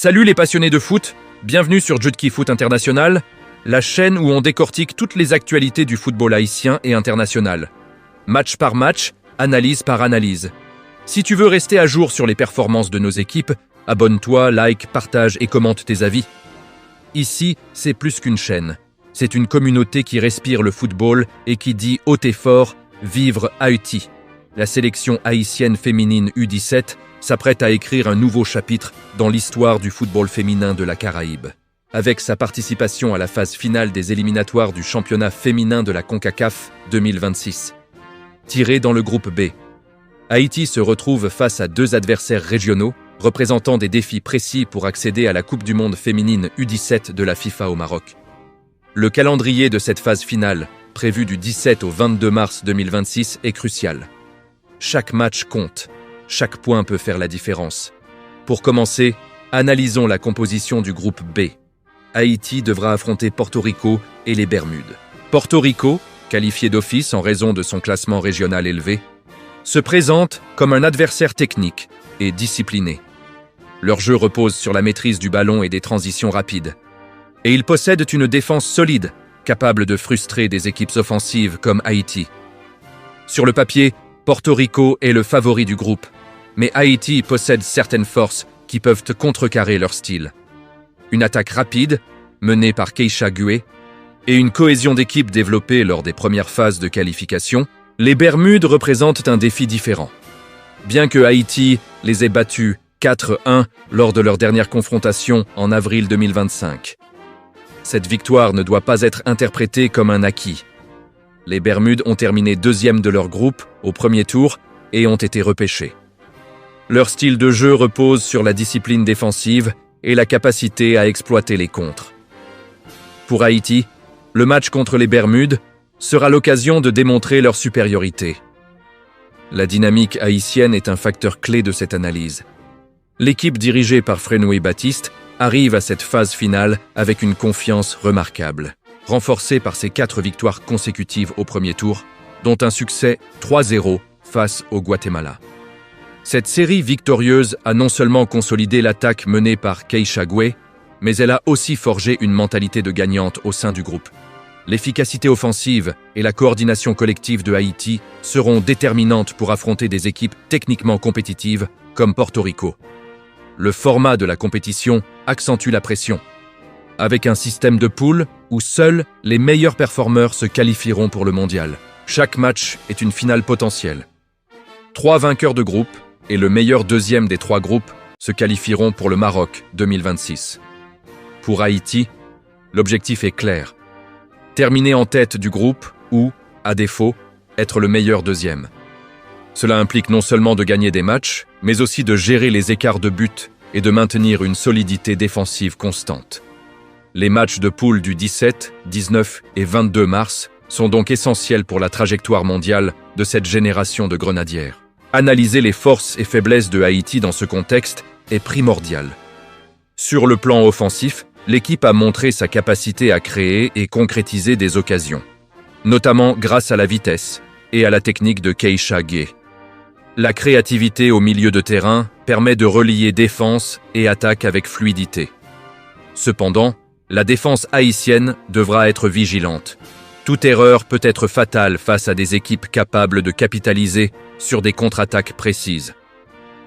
Salut les passionnés de foot, bienvenue sur Jutki Foot International, la chaîne où on décortique toutes les actualités du football haïtien et international. Match par match, analyse par analyse. Si tu veux rester à jour sur les performances de nos équipes, abonne-toi, like, partage et commente tes avis. Ici, c'est plus qu'une chaîne. C'est une communauté qui respire le football et qui dit haut et fort « Vivre Haïti ». La sélection haïtienne féminine U17 s'apprête à écrire un nouveau chapitre dans l'histoire du football féminin de la Caraïbe. Avec sa participation à la phase finale des éliminatoires du championnat féminin de la CONCACAF 2026. Tiré dans le groupe B, Haïti se retrouve face à deux adversaires régionaux représentant des défis précis pour accéder à la Coupe du Monde féminine U17 de la FIFA au Maroc. Le calendrier de cette phase finale, prévu du 17 au 22 mars 2026, est crucial. Chaque match compte. Chaque point peut faire la différence. Pour commencer, analysons la composition du groupe B. Haïti devra affronter Porto Rico et les Bermudes. Porto Rico, qualifié d'office en raison de son classement régional élevé, se présente comme un adversaire technique et discipliné. Leur jeu repose sur la maîtrise du ballon et des transitions rapides. Et ils possèdent une défense solide, capable de frustrer des équipes offensives comme Haïti. Sur le papier, Porto Rico est le favori du groupe, mais Haïti possède certaines forces qui peuvent contrecarrer leur style. Une attaque rapide, menée par Keisha Gué, et une cohésion d'équipe développée lors des premières phases de qualification, les Bermudes représentent un défi différent. Bien que Haïti les ait battus 4-1 lors de leur dernière confrontation en avril 2025. Cette victoire ne doit pas être interprétée comme un acquis. Les Bermudes ont terminé deuxième de leur groupe au premier tour et ont été repêchés. Leur style de jeu repose sur la discipline défensive et la capacité à exploiter les contres. Pour Haïti, le match contre les Bermudes sera l'occasion de démontrer leur supériorité. La dynamique haïtienne est un facteur clé de cette analyse. L'équipe dirigée par Frenoué Baptiste arrive à cette phase finale avec une confiance remarquable, renforcée par ses 4 victoires consécutives au premier tour, dont un succès 3-0 face au Guatemala. Cette série victorieuse a non seulement consolidé l'attaque menée par Keisha Gué, mais elle a aussi forgé une mentalité de gagnante au sein du groupe. L'efficacité offensive et la coordination collective de Haïti seront déterminantes pour affronter des équipes techniquement compétitives comme Porto Rico. Le format de la compétition accentue la pression, avec un système de poules où seuls les meilleurs performeurs se qualifieront pour le mondial. Chaque match est une finale potentielle. 3 vainqueurs de groupe et le meilleur deuxième des 3 groupes se qualifieront pour le Maroc 2026. Pour Haïti, l'objectif est clair. Terminer en tête du groupe ou, à défaut, être le meilleur deuxième. Cela implique non seulement de gagner des matchs, mais aussi de gérer les écarts de but et de maintenir une solidité défensive constante. Les matchs de poule du 17, 19 et 22 mars sont donc essentiels pour la trajectoire mondiale de cette génération de grenadières. Analyser les forces et faiblesses de Haïti dans ce contexte est primordial. Sur le plan offensif, l'équipe a montré sa capacité à créer et concrétiser des occasions, notamment grâce à la vitesse et à la technique de Keisha Gué. La créativité au milieu de terrain permet de relier défense et attaque avec fluidité. Cependant, la défense haïtienne devra être vigilante. Toute erreur peut être fatale face à des équipes capables de capitaliser sur des contre-attaques précises.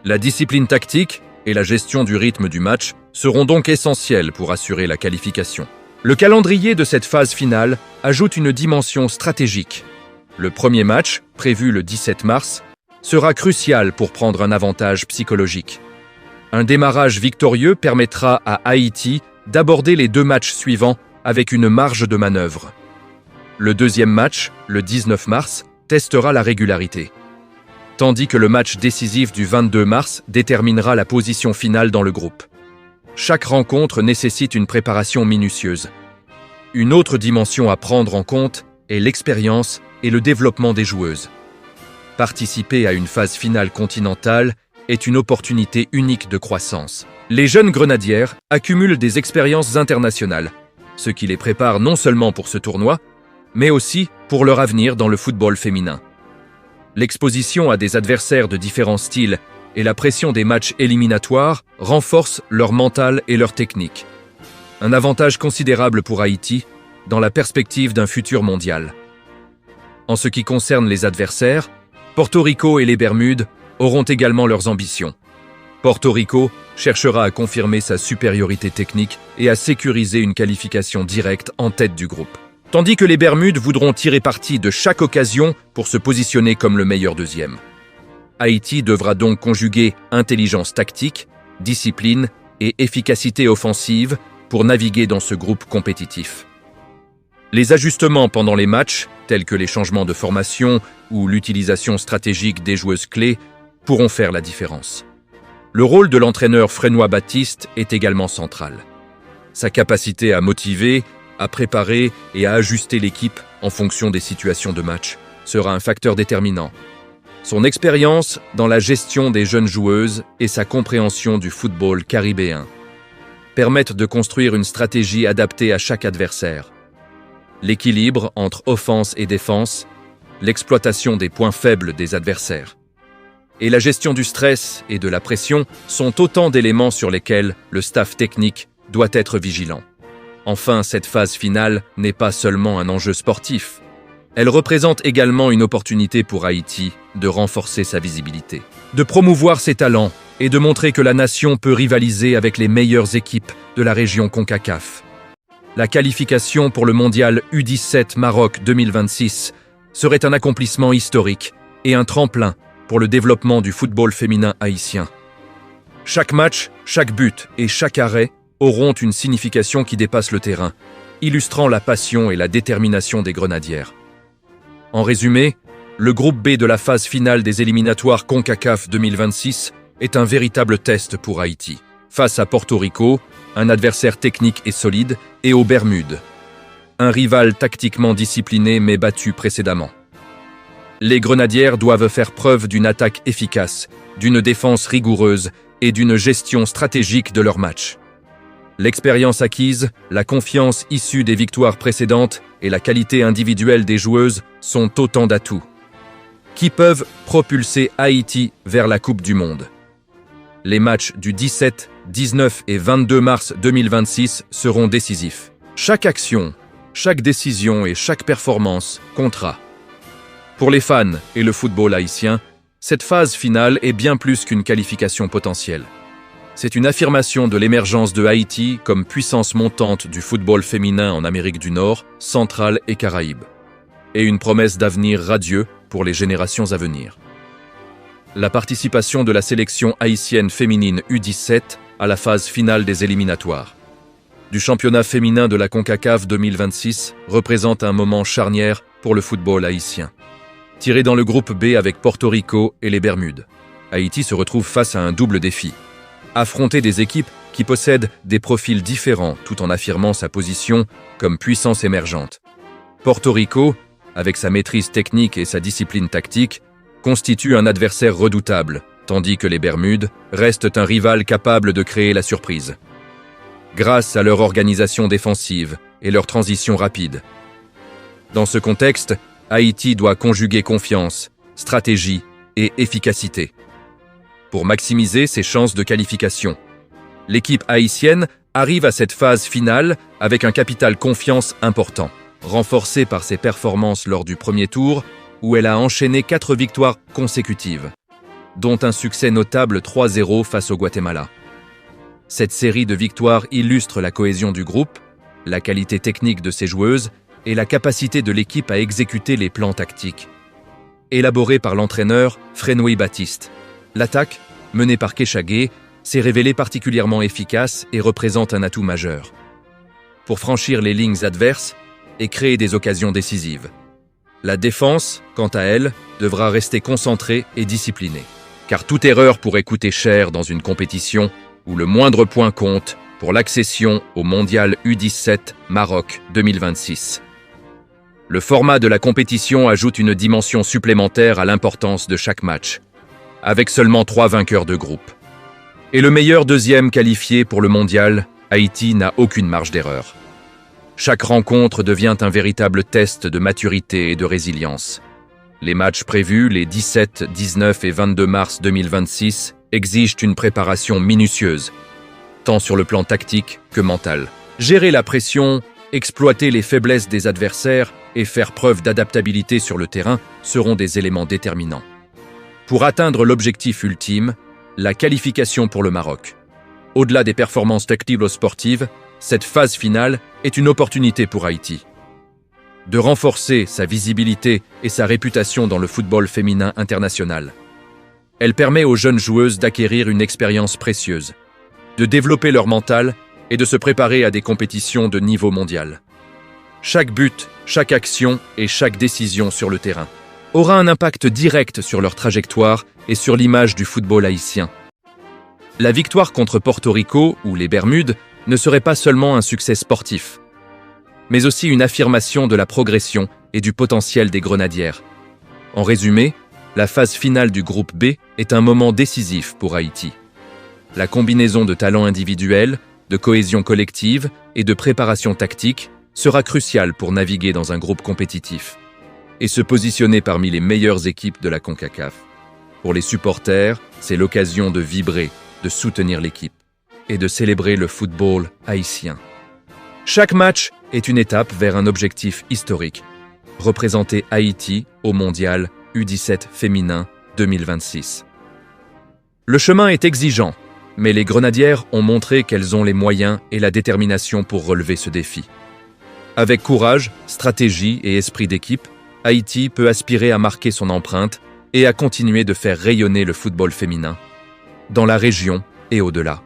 La discipline tactique et la gestion du rythme du match seront donc essentielles pour assurer la qualification. Le calendrier de cette phase finale ajoute une dimension stratégique. Le premier match, prévu le 17 mars, sera crucial pour prendre un avantage psychologique. Un démarrage victorieux permettra à Haïti d'aborder les 2 matchs suivants avec une marge de manœuvre. Le deuxième match, le 19 mars, testera la régularité, tandis que le match décisif du 22 mars déterminera la position finale dans le groupe. Chaque rencontre nécessite une préparation minutieuse. Une autre dimension à prendre en compte est l'expérience et le développement des joueuses. Participer à une phase finale continentale est une opportunité unique de croissance. Les jeunes grenadières accumulent des expériences internationales, ce qui les prépare non seulement pour ce tournoi, mais aussi pour leur avenir dans le football féminin. L'exposition à des adversaires de différents styles et la pression des matchs éliminatoires renforcent leur mental et leur technique. Un avantage considérable pour Haïti dans la perspective d'un futur mondial. En ce qui concerne les adversaires, Porto Rico et les Bermudes auront également leurs ambitions. Porto Rico cherchera à confirmer sa supériorité technique et à sécuriser une qualification directe en tête du groupe. Tandis que les Bermudes voudront tirer parti de chaque occasion pour se positionner comme le meilleur deuxième. Haïti devra donc conjuguer intelligence tactique, discipline et efficacité offensive pour naviguer dans ce groupe compétitif. Les ajustements pendant les matchs, tels que les changements de formation ou l'utilisation stratégique des joueuses clés, pourront faire la différence. Le rôle de l'entraîneur Frénois Baptiste est également central. Sa capacité à motiver, à préparer et à ajuster l'équipe en fonction des situations de match sera un facteur déterminant. Son expérience dans la gestion des jeunes joueuses et sa compréhension du football caribéen permettent de construire une stratégie adaptée à chaque adversaire. L'équilibre entre offense et défense, l'exploitation des points faibles des adversaires et la gestion du stress et de la pression sont autant d'éléments sur lesquels le staff technique doit être vigilant. Enfin, cette phase finale n'est pas seulement un enjeu sportif. Elle représente également une opportunité pour Haïti de renforcer sa visibilité, de promouvoir ses talents et de montrer que la nation peut rivaliser avec les meilleures équipes de la région CONCACAF. La qualification pour le mondial U17 Maroc 2026 serait un accomplissement historique et un tremplin pour le développement du football féminin haïtien. Chaque match, chaque but et chaque arrêt auront une signification qui dépasse le terrain, illustrant la passion et la détermination des grenadières. En résumé, le groupe B de la phase finale des éliminatoires CONCACAF 2026 est un véritable test pour Haïti, face à Porto Rico, un adversaire technique et solide, et aux Bermudes, un rival tactiquement discipliné mais battu précédemment. Les grenadières doivent faire preuve d'une attaque efficace, d'une défense rigoureuse et d'une gestion stratégique de leur match. L'expérience acquise, la confiance issue des victoires précédentes et la qualité individuelle des joueuses sont autant d'atouts qui peuvent propulser Haïti vers la Coupe du Monde. Les matchs du 17, 19 et 22 mars 2026 seront décisifs. Chaque action, chaque décision et chaque performance comptera. Pour les fans et le football haïtien, cette phase finale est bien plus qu'une qualification potentielle. C'est une affirmation de l'émergence de Haïti comme puissance montante du football féminin en Amérique du Nord, centrale et Caraïbes, et une promesse d'avenir radieux pour les générations à venir. La participation de la sélection haïtienne féminine U17 à la phase finale des éliminatoires du championnat féminin de la CONCACAF 2026 représente un moment charnière pour le football haïtien. Tiré dans le groupe B avec Porto Rico et les Bermudes, Haïti se retrouve face à un double défi. Affronter des équipes qui possèdent des profils différents tout en affirmant sa position comme puissance émergente. Porto Rico, avec sa maîtrise technique et sa discipline tactique, constitue un adversaire redoutable, tandis que les Bermudes restent un rival capable de créer la surprise. Grâce à leur organisation défensive et leur transition rapide. Dans ce contexte, Haïti doit conjuguer confiance, stratégie et efficacité pour maximiser ses chances de qualification. L'équipe haïtienne arrive à cette phase finale avec un capital confiance important, renforcé par ses performances lors du premier tour où elle a enchaîné 4 victoires consécutives, dont un succès notable 3-0 face au Guatemala. Cette série de victoires illustre la cohésion du groupe, la qualité technique de ses joueuses et la capacité de l'équipe à exécuter les plans tactiques. Élaborée par l'entraîneur Frénois Baptiste, l'attaque, menée par Kéchagé, s'est révélée particulièrement efficace et représente un atout majeur pour franchir les lignes adverses et créer des occasions décisives. La défense, quant à elle, devra rester concentrée et disciplinée, car toute erreur pourrait coûter cher dans une compétition où le moindre point compte pour l'accession au mondial U17 Maroc 2026. Le format de la compétition ajoute une dimension supplémentaire à l'importance de chaque match, avec seulement 3 vainqueurs de groupe. Et le meilleur deuxième qualifié pour le mondial, Haïti n'a aucune marge d'erreur. Chaque rencontre devient un véritable test de maturité et de résilience. Les matchs prévus les 17, 19 et 22 mars 2026 exigent une préparation minutieuse, tant sur le plan tactique que mental. Gérer la pression, exploiter les faiblesses des adversaires et faire preuve d'adaptabilité sur le terrain seront des éléments déterminants. Pour atteindre l'objectif ultime, la qualification pour le Maroc. Au-delà des performances tactico-sportives, cette phase finale est une opportunité pour Haïti de renforcer sa visibilité et sa réputation dans le football féminin international. Elle permet aux jeunes joueuses d'acquérir une expérience précieuse, de développer leur mental et de se préparer à des compétitions de niveau mondial. Chaque but, chaque action et chaque décision sur le terrain aura un impact direct sur leur trajectoire et sur l'image du football haïtien. La victoire contre Porto Rico ou les Bermudes ne serait pas seulement un succès sportif, mais aussi une affirmation de la progression et du potentiel des Grenadières. En résumé, la phase finale du groupe B est un moment décisif pour Haïti. La combinaison de talents individuels, de cohésion collective et de préparation tactique sera cruciale pour naviguer dans un groupe compétitif et se positionner parmi les meilleures équipes de la CONCACAF. Pour les supporters, c'est l'occasion de vibrer, de soutenir l'équipe et de célébrer le football haïtien. Chaque match est une étape vers un objectif historique, représenter Haïti au Mondial U17 féminin 2026. Le chemin est exigeant, mais les Grenadières ont montré qu'elles ont les moyens et la détermination pour relever ce défi. Avec courage, stratégie et esprit d'équipe, Haïti peut aspirer à marquer son empreinte et à continuer de faire rayonner le football féminin, dans la région et au-delà.